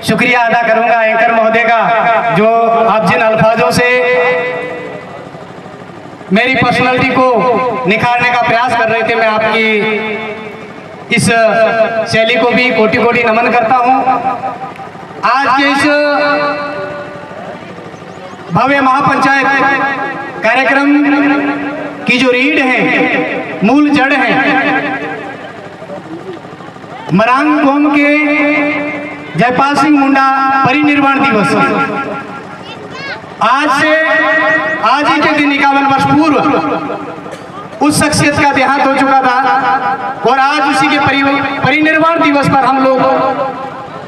शुक्रिया अदा करूंगा एंकर महोदय का, जो आप जिन अल्फाजों से मेरी पर्सनालिटी को निखारने का प्रयास कर रहे थे। मैं आपकी इस शैली को भी कोटि कोटि नमन करता हूं। आज के इस भव्य महापंचायत कार्यक्रम की जो रीढ़ है, मूल जड़ है, मरांग कौम के जयपाल सिंह मुंडा परिनिर्वाण दिवस। आज ही के दिन 51 वर्ष पूर्व उस शख्सियत का देहांत हो चुका था और आज उसी के परिनिर्वाण दिवस पर हम लोग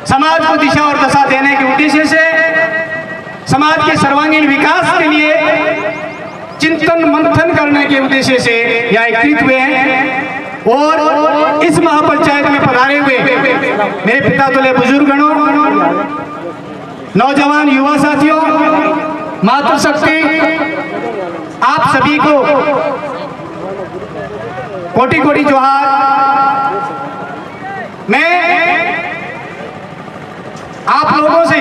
समाज को दिशा और दशा देने के उद्देश्य से समाज के सर्वांगीण विकास के लिए चिंतन मंथन करने के उद्देश्य से यहाँ एकत्रित हुए हैं। और इस महापंचायत में पधारे हुए मेरे पिता तुल्य बुजुर्गणों, नौजवान युवा साथियों, मातृशक्ति, आप सभी को कोटि कोटि जोहार। मैं आप लोगों से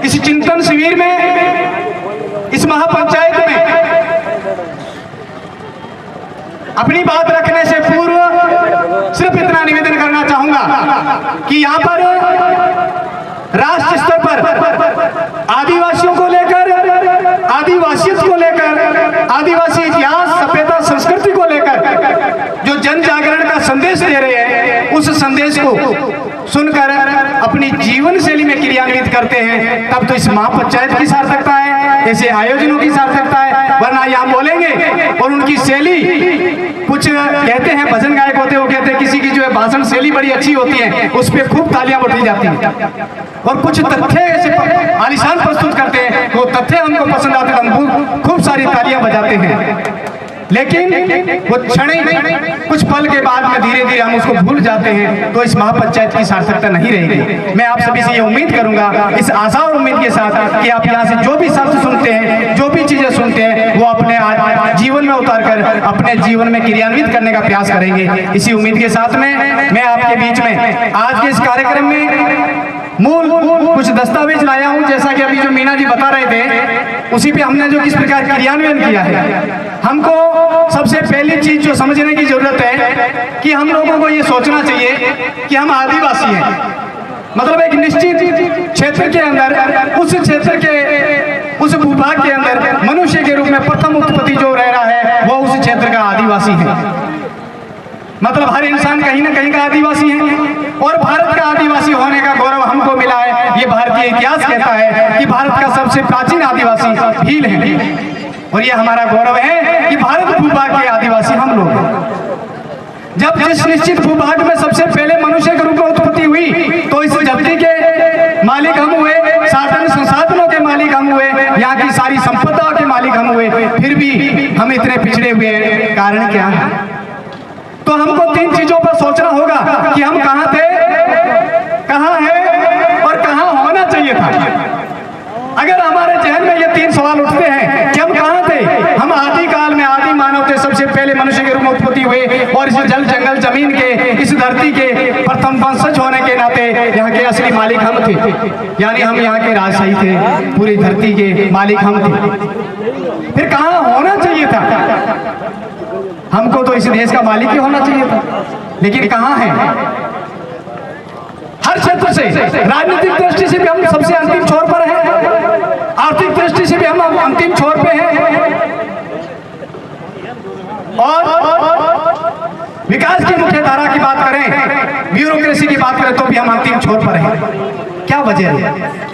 इस चिंतन शिविर में, इस महापंचायत में अपनी बात रखने से पूर्व सिर्फ इतना निवेदन करना चाहूंगा कि यहाँ पर राष्ट्र स्तर पर आदिवासियों को लेकर, आदिवासियत को लेकर, आदिवासी इतिहास, सभ्यता, संस्कृति को लेकर जो जन जागरण का संदेश दे रहे हैं, उस संदेश को सुनकर अपनी जीवन शैली में क्रियान्वित करते हैं, तब तो इस महापंचायत की सार्थकता है, ऐसे आयोजनों की सार्थकता है। वरना यहाँ बोलेंगे और उनकी शैली, कुछ कहते हैं भजन गायक होते, वो कहते हैं किसी की जो है भाषण शैली बड़ी अच्छी होती है, उस पर खूब तालियां बटी जाती हैं, और कुछ तथ्य ऐसे आलिशान प्रस्तुत करते हैं, वो तथ्य हमको पसंद आते हैं, हम खूब सारी तालियां बजाते हैं। लेकिन वो क्षण कुछ पल के बाद में धीरे धीरे हम उसको भूल जाते हैं, तो इस महापंचायत की सार्थकता नहीं रहेगी। मैं आप सभी से ये उम्मीद करूंगा, इस आशा और उम्मीद के साथ, कि आप यहाँ से जो भी शब्द सुनते हैं, जो भी चीजें सुनते हैं, वो अपने जीवन में उतार कर अपने जीवन में क्रियान्वित करने का प्रयास करेंगे। इसी उम्मीद के साथ में मैं आपके बीच में आज के इस कार्यक्रम में मूल कुछ दस्तावेज लाया हूं। जैसा कि अभी जो मीना जी बता रहे थे, उसी पे हमने जो किस प्रकार क्रियान्वयन किया है। हमको सबसे पहली चीज जो समझने की जरूरत है कि हम लोगों को ये सोचना चाहिए कि हम आदिवासी हैं, मतलब एक निश्चित क्षेत्र के अंदर, उस क्षेत्र के, उस भूभाग के अंदर मनुष्य के रूप में प्रथम उत्पत्ति जो रह रहा है, वो उस क्षेत्र का आदिवासी है। मतलब हर इंसान कहीं ना कहीं का आदिवासी है, और भारत का आदिवासी होने का गौरव हमको मिला है। ये भारतीय इतिहास कहता है कि भारत का सबसे प्राचीन आदिवासी भील है, और ये हमारा गौरव है कि भारत भूभाग के आदिवासी हम लोग हैं। जब जिस निश्चित भूभाग में सबसे पहले मनुष्य के रूप में उत्पत्ति हुई, तो इस धरती के मालिक हम हुए, साधन संसाधनों के मालिक हम हुए, यहाँ की सारी संपदा के मालिक हम हुए, फिर भी हम इतने पिछड़े हुए हैं। कारण क्या है? तो हमको तीन चीजों पर सोचना होगा कि हम कहाँ थे, कहाँ हैं और कहाँ होना चाहिए था। अगर हमारे जहन में ये तीन सवाल उठते हैं कि हम कहाँ थे, हम आदिकाल में आदि मानव थे, सबसे पहले मनुष्य के रूप में उत्पत्ति हुए, और इस जल जंगल जमीन के, इस धरती के प्रथम वंशज होने के नाते यहाँ के असली मालिक हम थे, यानी हम यहाँ के राजशाही थे, पूरी धरती के मालिक हम थे। फिर कहाँ होना चाहिए था? हमको तो इस देश का मालिक ही होना चाहिए था, लेकिन कहाँ है? हर क्षेत्र से, राजनीतिक दृष्टि से भी हम सबसे अंतिम छोर पर हैं, आर्थिक दृष्टि से भी हम अंतिम छोर पे हैं, और विकास की मुख्य धारा की बात करें, ब्यूरोक्रेसी की बात करें, तो भी हम अंतिम छोर पर हैं। क्या वजह है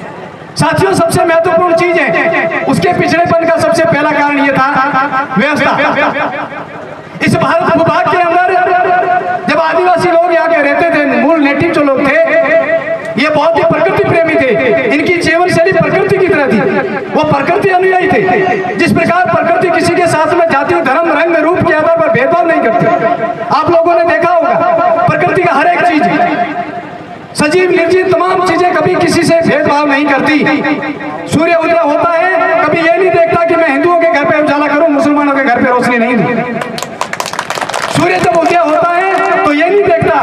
साथियों? सबसे महत्वपूर्ण चीज है, उसके पिछड़ेपन का सबसे पहला कारण यह था व्यवस्था। इस भारत भूभाग के अंदर जब आदिवासी लोग यहाँ के रहते थे, मूल नेटिव जो लोग थे, ये बहुत ही प्रकृति प्रेमी थे, इनकी जीवन शैली प्रकृति की तरह थी, वो प्रकृति अनुयायी थे। जिस प्रकार प्रकृति किसी के साथ में जाति, धर्म, रंग, रूप के आधार पर भेदभाव नहीं करती। आप लोगों ने देखा होगा, प्रकृति का हर एक चीज, सजीव निर्जीव तमाम चीजें कभी किसी से भेदभाव नहीं करती। सूर्य उदय होता है, कभी ये नहीं देखता कि मैं हिंदुओं के घर पे उजाला करूं, मुसलमानों के घर पे रोशनी नहीं दूं। सूर्य जब उदय होता है तो ये नहीं देखता,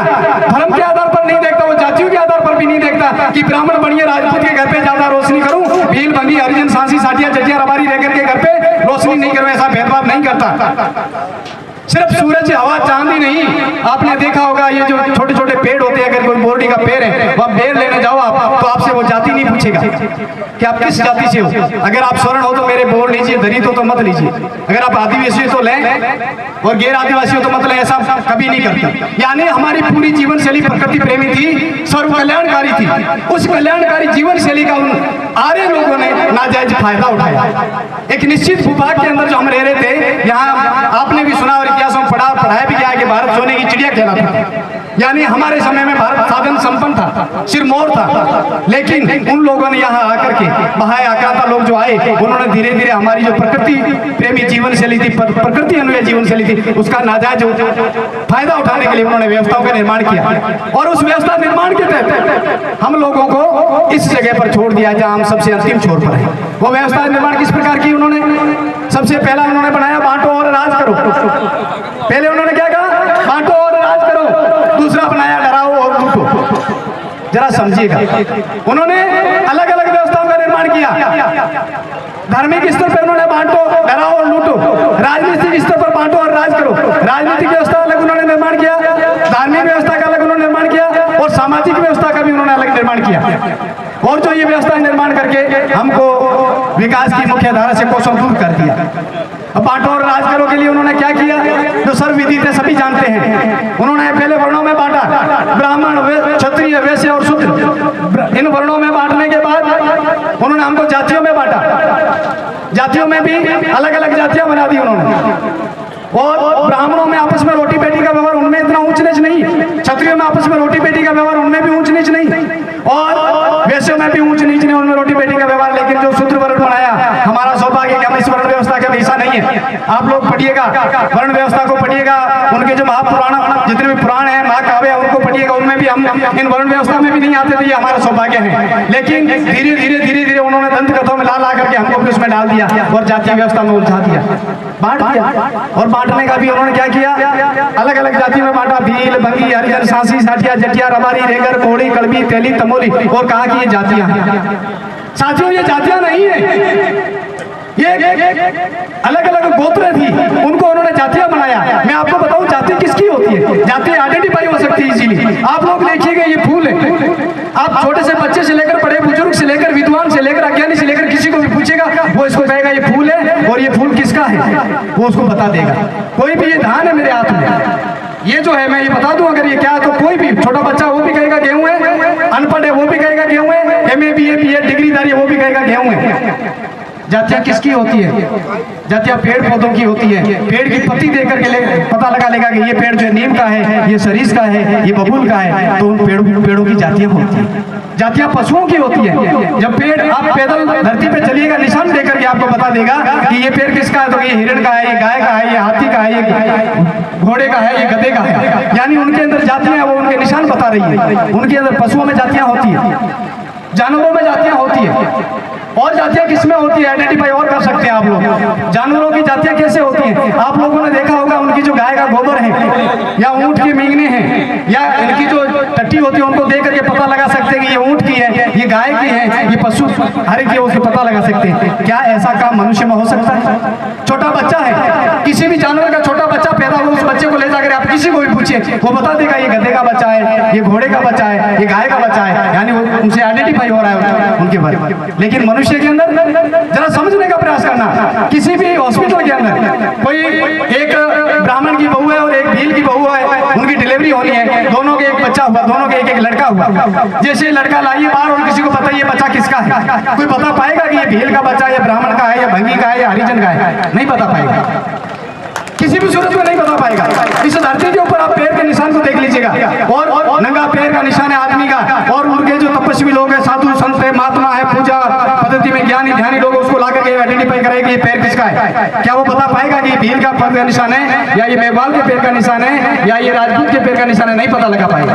धर्म के आधार पर नहीं देखता, वो जातियों के आधार पर भी नहीं देखता कि ब्राह्मण बढ़िया राजपूत के घर पे ज्यादा रोशनी करूं, भील भंगी हरिजन सांसी साटिया जटिया रबारी रेगर के घर पे रोशनी नहीं करूं, ऐसा भेदभाव नहीं करता। सिर्फ सूरज हवा चांद ही नहीं, आपने देखा होगा ये जो छोटे छोटे पेड़ होते हैं, अगर कोई बोरडी का पेड़ है वह बेर लेने जाओ आप तो आपसे वो जाति नहीं पूछेगा कि आप किस जाति से हो। अगर आप स्वर्ण हो तो मेरे बोर लीजिए, दलित हो तो मत लीजिए, अगर आप आदिवासी हो तो लें और गैर आदिवासी हो तो मत लें, ऐसा कभी नहीं करता। यानी हमारी पूरी जीवन शैली प्रकृति प्रेमी थी, सर्व कल्याणकारी थी। उस कल्याणकारी जीवन शैली का उन आर्य लोगों ने नाजायज फायदा उठाया। एक निश्चित भूभाग के अंदर जो हम रह रहे थे, यहाँ आपने भी सुना और इतिहास में पढ़ाया भी गया है कि भारत सोने की चिड़िया कहलाता था। यानी हमारे समय में भारत साधन संपन्न था, सिरमौर था, लेकिन उन लोगों ने यहाँ आकर के बहाय आक्रांता लोग जो आए, उन्होंने धीरे धीरे हमारी जो प्रकृति प्रेमी जीवन शैली थी, प्रकृति अनुयायी जीवन शैली थी, उसका नाजायज फायदा उठाने के लिए उन्होंने व्यवस्थाओं का निर्माण किया। और उस व्यवस्था निर्माण के तहत हम लोगों को इस जगह पर छोड़ दिया जहाँ हम सबसे अंतिम छोर पर है। वो व्यवस्था निर्माण किस प्रकार की उन्होंने, सबसे पहला उन्होंने बनाया बांटो और राज करो। पहले उन्होंने क्या कहा, बांटो और राज करो। दूसरा बनाया डराओ और लूटो। जरा समझिएगा, उन्होंने अलग अलग व्यवस्थाओं का निर्माण किया। धार्मिक स्तर पर उन्होंने बांटो, डराओ और लूटो। राजनीतिक स्तर पर बांटो और राज करो। राजनीतिक व्यवस्था अलग उन्होंने निर्माण किया, धार्मिक व्यवस्था का अलग उन्होंने निर्माण किया और सामाजिक व्यवस्था का भी उन्होंने अलग निर्माण किया। और जो ये व्यवस्था निर्माण करके हमको विकास की मुख्य धारा से कोसों दूर कर दिया। अब बांटो और राज करो के लिए उन्होंने क्या किया, जो सर्वविदित है सभी जानते हैं। उन्होंने पहले वर्णों में बांटा, ब्राह्मण, क्षत्रिय, वैश्य और शूद्र। इन वर्णों में बांटने के बाद उन्होंने हमको जातियों में बांटा। जातियों में भी अलग अलग जातियां बना दी उन्होंने। और ब्राह्मणों में आपस में रोटी बेटी का व्यवहार, उनमें इतना ऊंच नीच नहीं। क्षत्रियों में आपस में रोटी बेटी का व्यवहार, उनमें भी ऊंच नीच नहीं। और वैश्यों में भी ऊंच नीच नहीं, उनमें रोटी बेटी का व्यवहार। लेकिन जो शूद्र वर्ण बनाया, हमारा सौभाग्य कि हम इस वर्ण व्यवस्था का हिस्सा नहीं है। आप लोग पढ़िएगा, वर्ण व्यवस्था को पढ़िएगा, उनके जो महापुराण जितने भी पुराण है, महाकाव्य है, उनको पढ़िएगा। उनमें भी हम इन वर्ण व्यवस्था में भी नहीं आते थे, ये हमारा सौभाग्य है। लेकिन धीरे धीरे उन्होंने दंत कथाओं में ला करके हमको भी उसमें डाल दिया और जातीय व्यवस्था में उलझा दिया, बांट दिया। और बांटने का भी उन्होंने क्या किया, अलग अलग जातियों में बांटा। भील, भंगी, हरिजन, सांसी, साटिया, जटिया, रबारी, रेगर, कोड़ी, कड़बी, तेली, तमोली, और कहा कि ये जातियां हैं। साथियों, ये जातियां नहीं है, ये अलग अलग गोत्र थी, उनको उन्होंने जातियां बनाया। मैं आपको बताऊं जाति किसकी होती है, जाति आइडेंटिफाई हो सकती है इजीली। आप लोग देखिएगा, ये फूल है। आप छोटे से बच्चे से लेकर बड़े बुजुर्ग से लेकर विद्वान से लेकर अज्ञानी से लेकर किसी को भी पूछेगा, वो इसको कहेगा ये फूल है और ये फूल किसका है, वो उसको बता देगा। कोई भी, ये धान है मेरे हाथ में, ये जो है मैं ये बता दूं अगर ये क्या है, तो कोई भी छोटा बच्चा वो भी कहेगा गेहूं है, अनपढ़ है वो भी कहेगा गेहूं है, MA BA BEd डिग्रीदारी है वो भी कहेगा गेहूं है। जातियां किसकी होती है, जातियां पेड़ पौधों की होती है। पेड़ की पत्ती देकर के पता लगा लेगा कि ये पेड़ जो नीम का है, ये सरीस का है, ये बबूल का है, तो उन पेड़ों की जातियां होती है। जातियां पशुओं की होती है। जब पेड़ आप पैदल धरती पे चलिएगा, निशान देकर के आपको बता देगा कि ये पेड़ किसका है, तो ये हिरण का है, ये गाय का है, ये हाथी का है, ये घोड़े का है, ये गधे का है। यानी उनके अंदर जातियां, वो उनके निशान बता रही है। उनके अंदर पशुओं में जातियां होती है, जानवरों में जातियां होती है। और जातियां किसमें होती है, आइडेंटिफाई और कर सकते हैं आप लोग। जानवरों की जातियां कैसे होती हैं, आप लोगों ने देखा होगा, उनकी जो गाय का गोबर है या ऊंट के मींगने हैं या इनकी जो टट्टी होती है, उनको देख करके पता लगा सकते हैं कि ये ऊंट की है, ये गाय की है, ये पशु हर एक की, उसको पता लगा सकते हैं। क्या ऐसा काम मनुष्य में हो सकता है? छोटा बच्चा है, किसी भी जानवर का छोटा बच्चा पैदा हो, उस बच्चे को ले जाकर आप किसी को भी पूछिए, वो बता देगा ये गधे का बच्चा है, ये घोड़े का बच्चा है, ये गाय का बच्चा है। यानी वो उनसे आइडेंटिफाई हो रहा है उनके बारे में। लेकिन मनुष्य के अंदर जरा समझने का प्रयास करना, किसी भी हॉस्पिटल के अंदर कोई एक ब्राह्मण की बहू है और एक भील की बहू है, उनकी डिलीवरी होनी है, दोनों के एक बच्चा हुआ, दोनों के एक लड़का हुआ। जैसे लड़का लाइए बाहर और किसी को पता ये बच्चा किसका है, कोई बता पाएगा कि ये भील का बच्चा, या ब्राह्मण का है, या भंगी का है, या हरिजन का है? नहीं बता पाएगा, किसी भी सूरत में नहीं बता पाएगा। इस धरती के ऊपर आप पैर के निशान को देख लीजिएगा, और नंगा पैर का निशान है आदमी का, और उनके जो तपस्वी लोग हैं, साधु संत है, महात्मा है, पूजा पद्धति में ज्ञानी ध्यानी लोग, उसको ला करके आइडेंटिफाई करेंगे ये पैर किसका है। क्या वो बता पाएगा कि ये भील का पैर का निशान है, या ये मेघवाल के पैर का निशान है, या ये राजपूत के पैर का निशान है? नहीं पता लगा पाएगा।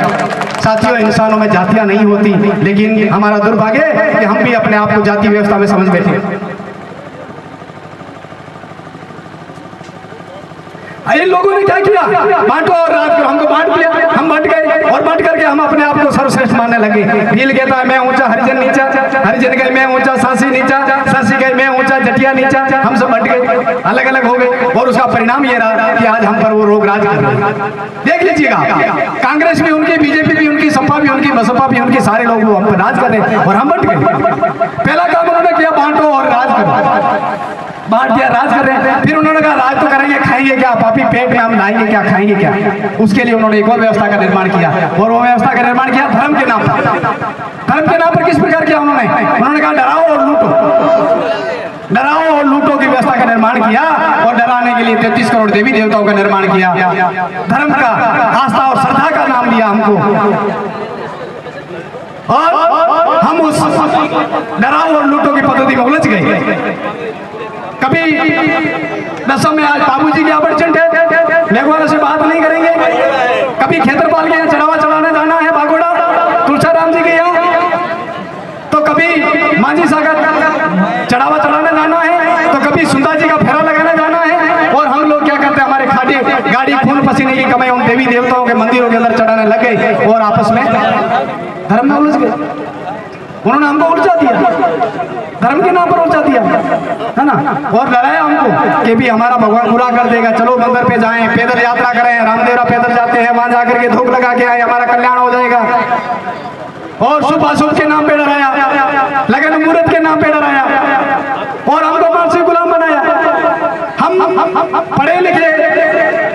साथियों, इंसानों में जातियां नहीं होती, लेकिन हमारा दुर्भाग्य है कि हम भी अपने आप को जाति व्यवस्था में समझ बैठे। इन लोगों ने क्या किया, बांटो और राज करो, हमको बांट दिया, हम बांट गए। और बढ़ करके हम अपने आप को सर्वश्रेष्ठ मानने लगे। भील कहता है मैं ऊंचा, हरिजन नीचा, हरिजन कहे मैं ऊंचा, सांसी नीचा, सांसी कहे मैं ऊंचा, जटिया नीचा। हम सब बढ़ गए, अलग अलग हो गए और उसका परिणाम ये रहा कि आज हम पर वो रोग राज कर रहे हैं। देख लीजिएगा, कांग्रेस भी उनकी, बीजेपी भी उनकी, सपा भी उनकी, बसपा भी उनकी, सारे लोग हम पर राज कर रहे हैं और हम बट गए। पहला काम उन्होंने किया बांटो और राज करो, बांट दिया, राज कर रहे हैं। फिर उन्होंने कहा राज तो करेंगे, खाएंगे क्या, पापी पेट में हम लाएंगे क्या, खाएंगे क्या। उसके लिए उन्होंने एक और व्यवस्था का निर्माण किया और वो व्यवस्था का निर्माण किया धर्म के नाम पर। धर्म के नाम पर किस प्रकार किया उन्होंने कहा डराओ और लूटो, डराओ और लूटो की व्यवस्था का निर्माण किया और डराने के लिए 33 करोड़ देवी देवताओं का निर्माण किया। धर्म का, आस्था और श्रद्धा का नाम दिया हमको और हम उस डराओ और लूटो की पद्धति में उलझ गए। कभी दसों में आज बाबूजी की अपॉर्चुनिटी है, मेघवाला से बात नहीं करेंगे। कभी खेतरपाल के यहाँ चढ़ावा चढ़ाने जाना है, बागोड़ा तुलसाराम जी के यहाँ, तो कभी मांझी सागर चढ़ावा चढ़ाने जाना है, तो कभी सुंदर जी का फेरा लगाने जाना है। और हम लोग क्या करते हैं, हमारे खाटी गाड़ी खून पसीने की कमाई उन देवी देवताओं के मंदिरों के अंदर चढ़ाने लग गए और आपस में धर्म में उलझ गए। उन्होंने हमको उलझा दिया, धर्म के नाम पर उलझा दिया, है ना, और डराया हमको कि भी हमारा भगवान बुरा कर देगा, चलो मंदिर पे जाएं, पैदल यात्रा करें, रामदेवरा पैदल जाते हैं, वहां जाकर के धूप लगा के आए, हमारा कल्याण हो जाएगा। और शुभ अशुभ के नाम पे डराया, लगन मुहूर्त के नाम पे डराया और हमको मानसिक गुलाम बनाया। हम पढ़े लिखे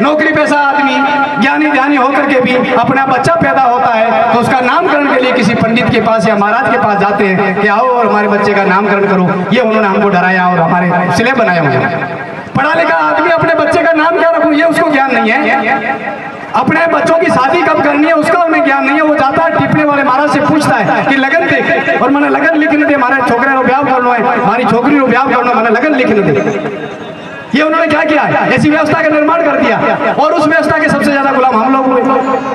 नौकरी पेशा आदमी, ज्ञानी ध्यानी होकर के भी अपना बच्चा पैदा होता है तो उसका नामकरण के लिए किसी पंडित के पास या महाराज के पास जाते हैं कि आओ और हमारे बच्चे का नामकरण करो। ये उन्होंने हमको डराया और हमारे सिले बनाया हुए। पढ़ा लिखा आदमी अपने बच्चे का नाम क्या रखूं, ये उसको ज्ञान नहीं है। अपने बच्चों की शादी कब करनी है उसका उन्हें ज्ञान नहीं है। वो जाता है टिपने वाले महाराज से पूछता है कि लगन दे, और मैंने लगन लिखने दे, हमारे छोकरे को ब्याह करना है, हमारी छोकरी को ब्याह करना, मैंने लगन लिखने दे। ये उन्होंने क्या किया, ऐसी व्यवस्था का निर्माण कर दिया और उस व्यवस्था के सबसे ज्यादा गुलाम हम लोग हुए।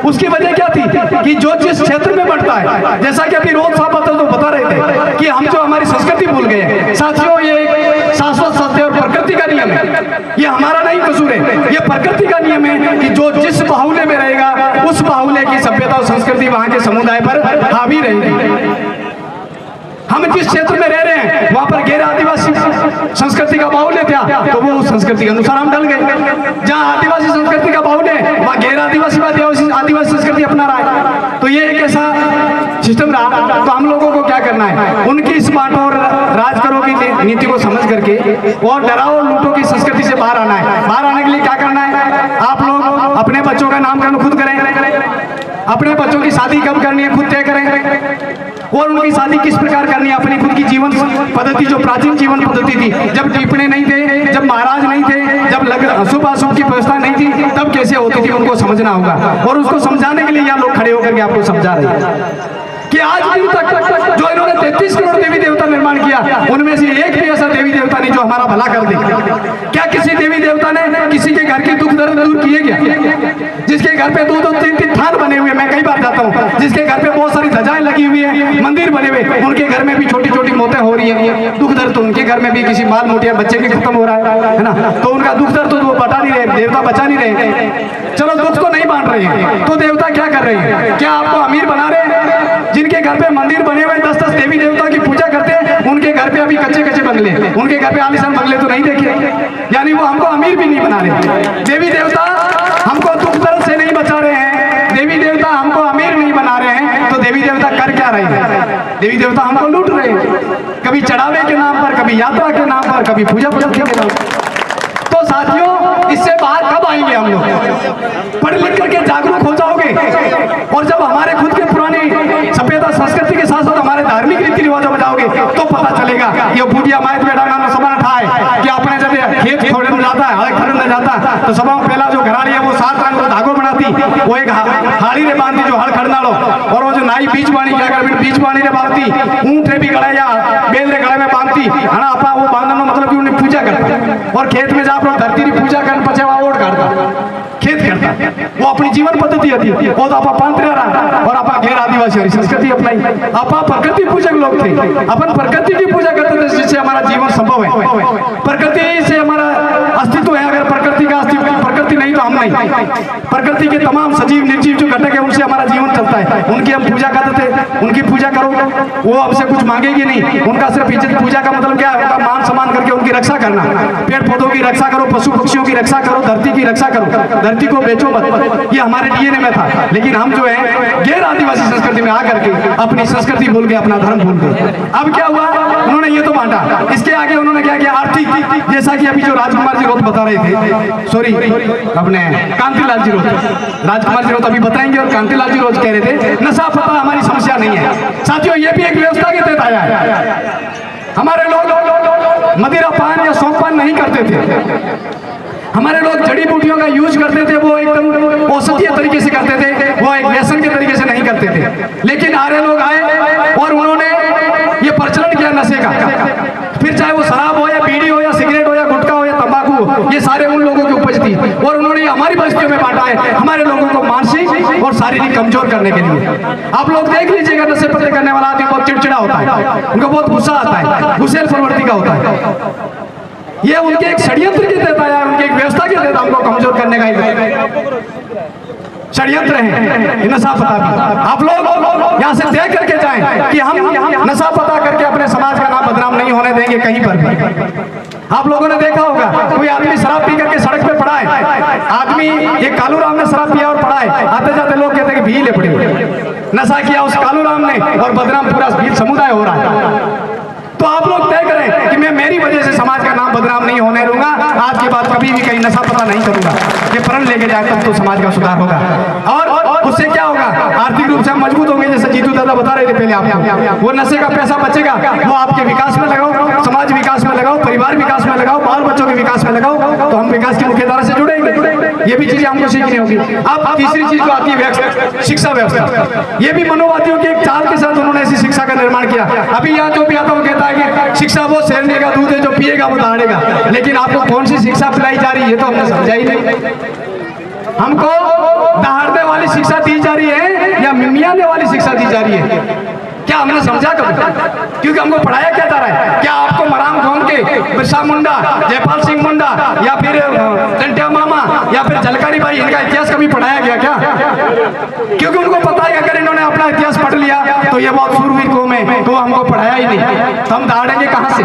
उसकी वजह क्या थी कि जो जिस क्षेत्र में बढ़ता है, जैसा कि अभी रोज साहब तो बता रहे थे कि हम जो हमारी संस्कृति भूल गए हैं। साथियों, ये एक शाश्वत सत्य और प्रकृति का नियम है, ये हमारा नहीं कसूर है, ये प्रकृति का नियम है कि जो जिस बाहुल्य में रहेगा उस बाहुल्य की सभ्यता और संस्कृति वहां के समुदाय पर हावी रहेगी। हम जिस क्षेत्र में रह रहे हैं वहां पर गैर आदिवासी संस्कृति का बाहुल्य था तो वो उस संस्कृति के अनुसार हम ढल गए। जहां आदिवासी संस्कृति का बाहुल्य है वहां गैर आदिवासी आदिवासी संस्कृति अपना रहा है। तो ये एक ऐसा सिस्टम रहा। तो हम लोगों को क्या करना है, उनकी इस बांटो और राज करो की नीति को समझ करके और डराओ और लूटो की संस्कृति से बाहर आना है। बाहर आने के लिए क्या करना है, आप लोग अपने बच्चों का नामकरण खुद करें, अपने बच्चों की शादी कब करनी है खुद तय करें और उनकी शादी किस प्रकार करनी है, अपनी खुद की जीवन पद्धति जो प्राचीन जीवन पद्धति थी, जब टिप्पणी नहीं थे, जब महाराज नहीं थे, जब अशुभ अशुभ की व्यवस्था नहीं थी, तब कैसे होती थी उनको समझना होगा। और उसको समझाने के लिए यहाँ लोग खड़े होकर के आपको समझा रहे हैं कि आज दिन तक जो इन्होंने 33 करोड़ देवी देवता निर्माण किया उनमें से एक भी ऐसा देवी देवता नहीं जो हमारा भला कर दे। क्या किसी देवी देवता ने किसी के घर के दुख दर्द दूर किए क्या? जिसके घर पे 2-2 3-3 थान बने हुए, मैं कई बार जाता हूँ, जिसके घर पे बहुत सारी ध्वजाएं लगी हुई है, मंदिर बने हुए, उनके घर में भी छोटी छोटी मौतें हो रही है। दुख दर्द तो उनके घर में भी किसी माल मोटिया बच्चे के खत्म हो रहा है ना, तो उनका दुख दर्द तो वो बता नहीं रहे, देवता बचा नहीं रहे। चलो दुख तो नहीं बांट रहे हैं तो देवता क्या कर रहे हैं, क्या आपको अमीर बना रहे हैं? जिनके घर पे मंदिर बने हुए 10-10 देवी देवता की पूजा करते हैं उनके घर पे अभी कच्चे कच्चे बंगले, उनके घर पे आलीशान बंगले तो नहीं देखे, यानी वो हमको अमीर भी नहीं बना रहे। देवी देवता हमको दुख दर्द से नहीं बचा रहे हैं, देवी देवता हमको अमीर नहीं बना रहे हैं, तो देवी देवता कर क्या रहे हैं? देवी देवता हमको लूट रहे हैं, कभी चढ़ावे के नाम पर, कभी यात्रा के नाम पर, कभी पूजा पद्धति के नाम पर। तो साथियों, इससे बाहर कब आएंगे हम लोग? पढ़ लिख करके जागरूक हो जाओगे और जब हमारे खुद के पुरानी सभ्यता संस्कृति के साथ साथ हमारे धार्मिक रीति रिवाजों में जाओगे तो पता चलेगा ये बूढ़िया मायत बेटा नाम सभा ठाए कि अपने जब खेत छोड़ने जाता है, हल खरीदने जाता है तो सभा में पहला जो घराड़ी है वो 7 रंग का धागो बनाती, वो एक हाड़ी रे बांधती जो हल खरीदना लो, और वो जो नाई बीच बाणी क्या कर बीच बाणी रे बांधती, ऊँट रे भी गड़े या बेल रे गड़े में बांधती है ना, अपा वो बांधना मतलब कि उन्हें पूजा करता। और खेत में जा धरती की पूजा कर पचे ओट काटता, खेत करता, वो अपनी जीवन पद्धति होती है। वो तो आपा पांत रहा और आपा गैर आदिवासी संस्कृति अपनाई, आपा प्रकृति पूजक लोग थे, अपन प्रकृति की पूजा करते थे जिससे हमारा जीवन संभव है, प्रकृति से हमारा अस्तित्व है। अगर प्रकृति का अस्तित्व, प्रकृति नहीं तो हम नहीं, प्रकृति के तमाम सजीव निर्जीव जो घटक है उनसे हमारा जीवन चलता है, उनकी हम पूजा करते थे। उनकी पूजा करो, वो हमसे कुछ मांगेगी नहीं। उनका सिर्फ इज्जत, पूजा का मतलब क्या है? उनका मान सम्मान करके उनकी रक्षा करना। पेड़ पौधों की रक्षा करो, पशु पक्षियों की रक्षा करो, धरती की रक्षा करो, धरती को बेचो मत। ये हमारे डीएनए में था। लेकिन हम जो है गैर आदिवासी संस्कृति में आकर के अपनी संस्कृति भूल गए, अपना धर्म भूल गए। अब क्या हुआ? उन्होंने ये तो बांटा, इसके आगे उन्होंने क्या किया? आर्थिक, जैसा कि अभी जो राजकुमार जी रोत बता रहे थे, सॉरी अपने कांतिलाल जी रोत, राजकुमार जी रोत अभी बताएंगे, और कांतिलाल जी रोत कह रहे थे नशा पता हमारी समस्या नहीं है। साथियों, ये भी एक व्यवस्था के तहत आया है। हमारे लोग मदिरा पान या सौंफ पान नहीं करते थे। हमारे लोग जड़ी बूटियों का यूज करते थे, वो एकदम औषधीय तरीके से करते थे, वो एक व्यसन के तरीके से नहीं करते थे। लेकिन आर्य लोग आए और उन्होंने ये प्रचलन किया नशे का। फिर चाहे वो शराब हो या बीड़ी हो या सिगरेट हो या गुटखा हो या तंबाकू हो, ये सारे उन लोगों की उपज थी, और उन्होंने हमारी बस्तियों में बांटा है, हमारे लोगों को मानसिक और शारीरिक कमजोर करने के लिए। आप लोग देख लीजिएगा, नशे पत्ते करने वाला आदमी बहुत चिड़चिड़ा होता है, उनको बहुत गुस्सा आता है, गुस्सेल प्रवृत्ति का होता है। ये उनके एक षड्यंत्र के तहत आया, उनके एक व्यवस्था के तहत हमको कमजोर करने का षड्यंत्र है नशा पता भी। आप लोग यहाँ से तय करके जाएं कि हम नशा पता करके अपने समाज का नाम बदनाम नहीं होने देंगे कहीं पर भी। आप लोगों ने देखा होगा, कोई आदमी शराब पी करके सड़क पे पड़ा है, आदमी एक कालू राम ने शराब पिया और पड़ा है, आते जाते लोग कहते हैं कि भीड़ पड़ी, नशा किया उस कालू राम ने, और बदनाम पूरा भीड़ समुदाय हो रहा है। तो आप लोग तय करें कि मैं मेरी वजह से समाज का नाम बदनाम नहीं होने दूंगा, आज के बाद कभी भी कहीं नशा पता नहीं करूंगा। ये प्रण लेके जाए तब तो समाज का सुधार होगा, और उससे क्या होगा? आर्थिक रूप से हम मजबूत होंगे। जैसे जीतू दादा बता रहे थे पहले आपको, वो नशे का पैसा बचेगा, वो आपके विकास में लगाओ, समाज विकास में लगाओ, परिवार विकास में लगाओ, बाल बच्चों के विकास में लगाओ, तो हम विकास की मुख्यधारा से जुड़ेंगे। ये भी चीजें हमको सीखनी होगी। अब तीसरी चीज जो आती है शिक्षा व्यवस्था, ये भी मनोवादियों के एक चाल के साथ उन्होंने ऐसी शिक्षा का निर्माण किया। अभी यहाँ जो भी आता वो कहता है कि शिक्षा वो शेरनी का दूध है, जो पिएगा वो दहाड़ेगा। लेकिन आपको कौन सी शिक्षा पिलाई जा रही है तो हमने समझा ही नहीं। हमको दहाड़ने वाली शिक्षा दी जा रही है या मिमियाने वाली शिक्षा दी जा रही है? क्या हमने समझा कभी? क्योंकि हमको पढ़ाया क्या जा रहा है? क्या आपको मराम घोम के बिरसा मुंडा, जयपाल सिंह मुंडा, या फिर टंटिया मामा, या फिर झलकारी भाई, इनका इतिहास कभी पढ़ाया गया क्या? क्योंकि उनको पता है अगर इन्होंने अपना इतिहास पढ़ लिया तो ये बहुत सूरवीर कौम है, तो हमको पढ़ाया ही नहीं, तो हम दहाड़ेंगे कहाँ से?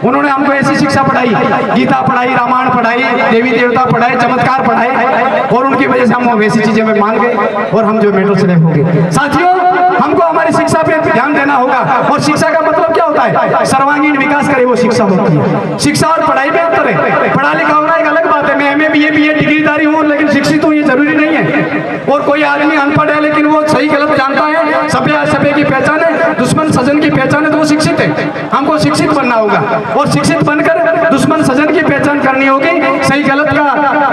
उन्होंने हमको ऐसी शिक्षा पढ़ाई, गीता पढ़ाई, रामायण पढ़ाई, देवी देवता पढ़ाए, चमत्कार पढ़ाए, और उनकी वजह से हम वैसी चीजें में मान गए और हम जो मेडल से हो गए। साथियों, हमको हमारी शिक्षा पे ध्यान देना होगा। और शिक्षा का मतलब क्या होता है? सर्वांगीण विकास करे वो शिक्षा होती है। शिक्षा और पढ़ाई में अंतर है। पढ़ा लिखा होना एक अलग बात है, मैं एमए बीए बीए डिग्रीधारी हूँ, लेकिन शिक्षित हूँ ये जरूरी नहीं है। और कोई आदमी अनपढ़ है लेकिन वो सही गलत जानता है, सभ्य असभ्य की पहचान है, दुश्मन सजन की पहचान है, तो वो शिक्षित है। हमको शिक्षित बनना होगा, और शिक्षित बनकर दुश्मन सजन की पहचान करनी होगी, सही गलत का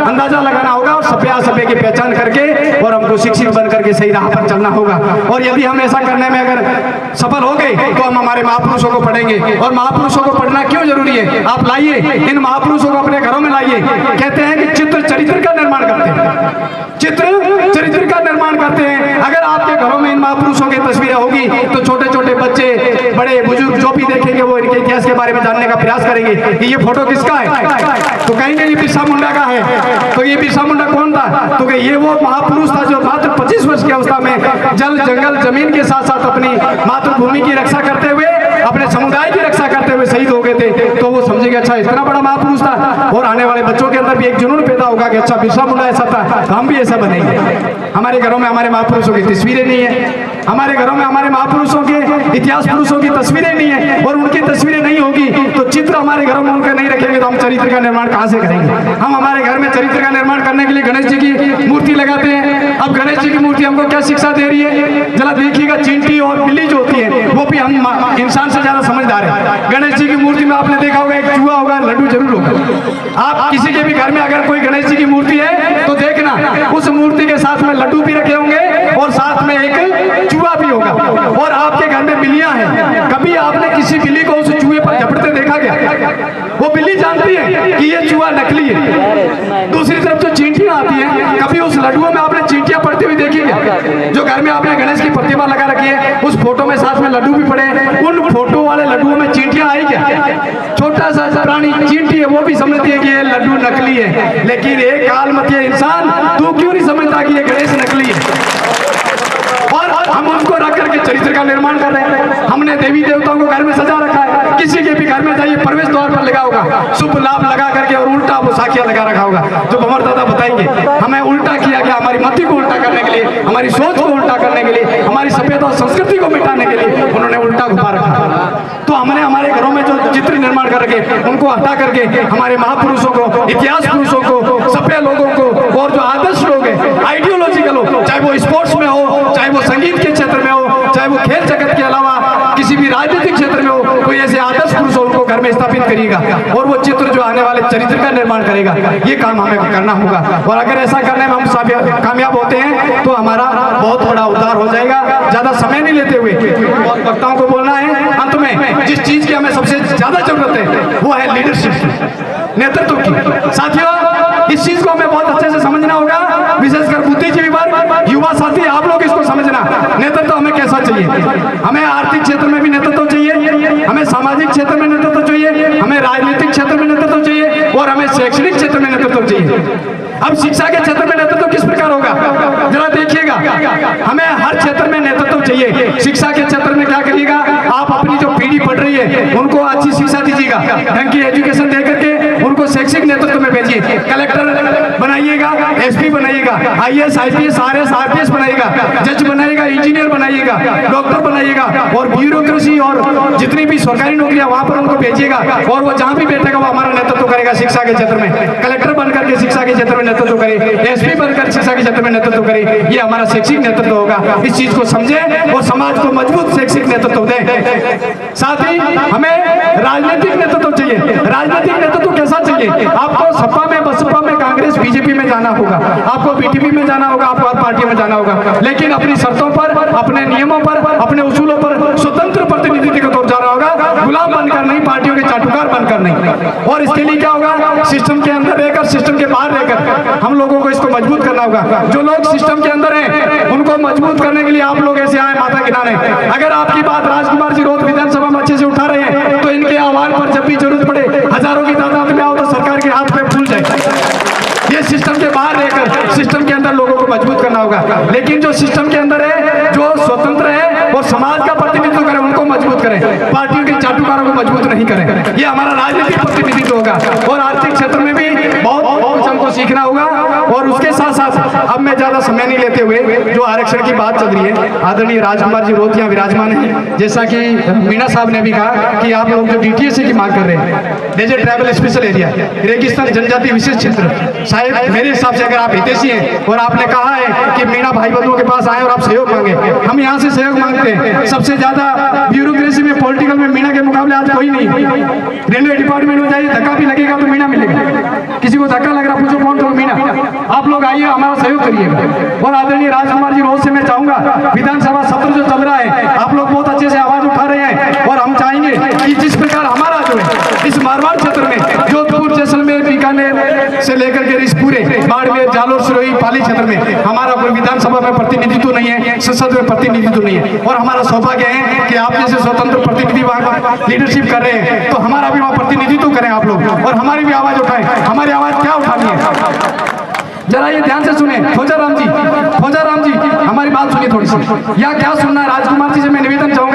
अंदाजा लगाना होगा, और सभ्य असभ्य की पहचान करके और हमको शिक्षित बन करके सही राह पर चलना होगा। और यदि हम ऐसा करने में अगर सफल हो गए तो हम हमारे महापुरुषों को पढ़ेंगे। और महापुरुषों को पढ़ना क्यों जरूरी है? आप लाइए इन महापुरुषों को अपने घरों में लाइए। कहते हैं कि चित्र चरित्र का निर्माण करते हैं, चित्र चरित्र का निर्माण करते हैं। अगर आपके घरों में इन महापुरुषों की तस्वीरें होगी तो छोटे छोटे बच्चे, बड़े बुजुर्ग जो भी देखेंगे वो इनके इतिहास के बारे में जानने का प्रयास करेंगे कि ये फोटो किसका है, तो कहेंगे ये बिरसा मुंडा का है। तो ये बिरसा मुंडा कौन था? तो ये वो महापुरुष था जो मात्र 25 वर्ष की अवस्था में जल जंगल जमीन के साथ साथ अपनी मातृभूमि की रक्षा करते हुए, अपने समुदाय की रक्षा करते हुए शहीद हो गए थे। तो वो समझेंगे अच्छा इतना बड़ा महापुरुष था, और आने वाले बच्चों के अंदर भी एक जुनून पैदा होगा कि अच्छा बिरसा मुंडा ऐसा था, तो हम भी ऐसा बनेंगे। हमारे घरों में हमारे महापुरुषों की तस्वीरें नहीं है, हमारे घरों में हमारे महापुरुषों के इतिहास पुरुषों की तस्वीरें नहीं है, और उनकी तस्वीरें नहीं होगी तो चित्र हमारे घरों में उनका नहीं रखेंगे तो हम चरित्र का निर्माण कहाँ से करेंगे? हम हमारे घर में चरित्र का निर्माण करने के लिए गणेश जी की मूर्ति लगाते हैं। अब गणेश जी की मूर्ति हमको क्या शिक्षा दे रही है? जरा देखिएगा, चींटी और बिल्ली जो होती है वो भी हम इंसान से ज्यादा समझदार है। गणेश जी की मूर्ति में आपने देखा होगा एक चूहा होगा, लड्डू जरूर होगा। आप किसी के भी घर में अगर कोई गणेश जी की मूर्ति है तो देखना उस मूर्ति के साथ में लड्डू भी रखे होंगे और साथ में एक चूहा भी होगा। और आपके घर में बिल्लियां हैं, कभी आपने किसी बिल्ली को उस चूहे पर झपटते देखा क्या? वो बिल्ली जानती है कि ये चूहा नकली है। दूसरी तरफ जो चींटियां आती हैं, कभी उस लड्डुओं में आपने चींटियां पड़ती हुई देखी क्या? जो घर में आपने गणेश की प्रतिमा लगा रखी है, उस फोटो में साथ में लड्डू भी पड़े, उन फोटो वाले लड्डुओं में चींटियां आई क्या? छोटा सा प्राणी चींटी है, वो भी समझती है कि ये लड्डू नकली है। लेकिन एक कालमती इंसान चित्र का निर्माण कर रहे हैं। हमने देवी देवताओं को घर में सजा रखा है। किसी के भी घर में जाइए प्रवेश द्वार पर लगा होगा शुभ लाभ लगा करके और उल्टा वो साखिया लगा रखा होगा। जो भंवर दादा बताएंगे हमें उल्टा किया गया, हमारी मति को उल्टा करने के लिए, हमारी सोच को उल्टा करने के लिए, हमारी सभ्यता और संस्कृति को मिटाने के लिए उन्होंने उल्टा घुमा रखा। तो हमने हमारे घरों में जो चित्र निर्माण करके उनको हटा करके हमारे महापुरुषों को, इतिहास पुरुषों को, सभ्य लोगों को और जो आदर्श लोग हैं, आइडियोलॉजिकल हो, चाहे वो स्पोर्ट्स में हो, चाहे वो संगीत के क्षेत्र में हो, चाहे वो खेल जगत के अलावा किसी भी राजनीतिक क्षेत्र में हो, कोई ऐसे आदर्श पुरुष हो उनको घर में स्थापित करिएगा और वो चित्र जो आने वाले चरित्र का निर्माण करेगा। ये काम हमें करना होगा और अगर ऐसा करने में हम कामयाब होते हैं तो हमारा बहुत बड़ा उद्धार हो जाएगा। ज्यादा समय नहीं लेते हुए वक्ताओं को बोलना है अंत में जिस चीज की हमें सबसे ज्यादा जरूरत है वो है लीडरशिप, नेतृत्व की। साथियों इस चीज को हमें बहुत अच्छे से समझना होगा, विशेषकर बुद्धिजीवी वर्ग, युवा साथी, आप लोग इसको समझना। नेतृत्व हमें कैसा चाहिए? हमें आर्थिक क्षेत्र में भी नेतृत्व चाहिए, हमें सामाजिक क्षेत्र में नेतृत्व चाहिए, हमें राजनीतिक क्षेत्र में नेतृत्व चाहिए और हमें शैक्षणिक क्षेत्र में नेतृत्व चाहिए। अब शिक्षा के क्षेत्र में नेतृत्व किस प्रकार होगा जरा देखिएगा। हमें हर क्षेत्र में नेतृत्व चाहिए। शिक्षा के क्षेत्र में क्या करिएगा, आप अपनी जो पीढ़ी पढ़ रही है उनको अच्छी शिक्षा दीजिएगा, ढंग की एजुकेशन दे करके उनको शैक्षिक नेतृत्व में भेजिए। कलेक्टर बनाइएगा, एसपी बनाइएगा, आईएएस, आईपीएस, आरएस, आरपीएस बनाइएगा, जज बनाइएगा, इंजीनियर बनाइएगा, डॉक्टर बनाइएगा और ब्यूरोक्रेसी और जितनी भी सरकारी नौकरियां वहां पर उनको भेजिएगा और वो जहां भी बैठेगा वो हमारा नेतृत्व करेगा। शिक्षा के क्षेत्र में कलेक्टर बनकर के शिक्षा के क्षेत्र में नेतृत्व करे, एसपी बनकर शिक्षा के क्षेत्र में नेतृत्व करे, ये हमारा शैक्षिक नेतृत्व होगा। इस चीज को समझे और समाज को मजबूत शैक्षिक नेतृत्व दें। साथ ही हमें राजनीतिक नेतृत्व चाहिए। राजनीतिक नेतृत्व कैसा चाहिए? आपको सपा में, बसपा में, कांग्रेस, बीजेपी में जाना होगा, आपको बीटीपी में जाना होगा, आपको हर पार्टी में जाना होगा, लेकिन अपनी शर्तों पर, अपने नियमों पर, अपने उसूलों पर स्वतंत्र प्रतिनिधित्व के तौर जाना होगा, गुलाम बनकर नहीं, पार्टियों के चाटुकार बनकर नहीं। और इसके लिए क्या होगा, सिस्टम के अंदर रहकर, सिस्टम के बाहर रहकर हम लोगों को इसको मजबूत करना होगा। जो लोग सिस्टम के अंदर हैं उनको मजबूत करने के लिए आप लोग ऐसे आए माथा गिनाने। अगर आपकी बात राजकुमार जी रोज विधानसभा में अच्छे से उठा रहे हैं तो इनके आह्वान पर जब भी जरूरत पड़े हजारों की तादाद में आओ तो सरकार के हाथ में फूल जाए। ये सिस्टम के बाहर रहकर सिस्टम के अंदर लोगों को मजबूत करना होगा। लेकिन जो सिस्टम के अंदर है, जो स्वतंत्र है और समाज का प्रतिनिधित्व करे उनको मजबूत करें, पार्टियों के चाटुकारों को मजबूत नहीं करें। ये हमारा राजनीतिक प्रतिनिधित्व होगा। और आर्थिक क्षेत्र में भी बहुत हमको सीखना होगा। और उसके साथ साथ अब मैं ज्यादा समय नहीं लेते हुए जो आरक्षण की बात चल रही है, आदरणीय राजकुमार जी रोज यहाँ विराजमान है। जैसा कि मीणा साहब ने भी कहा कि आप लोग जो डीटीएसी की मांग कर रहे हैं, डेजर्ट ट्राइबल स्पेशल एरिया, रेगिस्तान जनजाति विशेष क्षेत्र, शायद मेरे हिसाब से अगर आप हितैषी हैं और आपने कहा है कि मीणा भाई बंधुओं के पास आए और आप सहयोग मांगे, हम यहाँ से सहयोग मांगते हैं। सबसे ज्यादा ब्यूरोक्रेसी में, पॉलिटिकल में मीणा के मुकाबले आज कोई नहीं। रेलवे डिपार्टमेंट में जाइए, धक्का भी लगेगा तो मीणा मिलेगा। किसी को धक्का लग रहा पूछो कौन, तो मीणा। आप लोग आइए, हमारा सहयोग करिएगा। और आदरणीय राजकुमार जी रोज से मैं चाहूंगा, विधानसभा सत्र जो चल रहा है आप लोग बहुत अच्छे से आवाज उठा रहे हैं और हम चाहेंगे कि जिस प्रकार हमारा जो है इस मारवाड़ क्षेत्र में जोधपुर, जैसलमेर, बीकानेर से लेकर के इस पूरे बाड़मेर, जालोर, सिरोही, पाली क्षेत्र में हमारा कोई विधानसभा में प्रतिनिधित्व नहीं है, संसद में प्रतिनिधित्व नहीं है। और हमारा सौभाग्य है कि आप जैसे स्वतंत्र प्रतिनिधि वहां लीडरशिप कर रहे हैं तो हमारा भी वहां प्रतिनिधित्व करें आप लोग और हमारी भी आवाज उठाएं। हमारी आवाज क्या उठानी है जरा ये ध्यान से सुने। खोजा राम जी, हमारी बात सुनिए थोड़ी सी। या क्या सुनना है राजकुमार जी से मैं निवेदन चाहूंगा।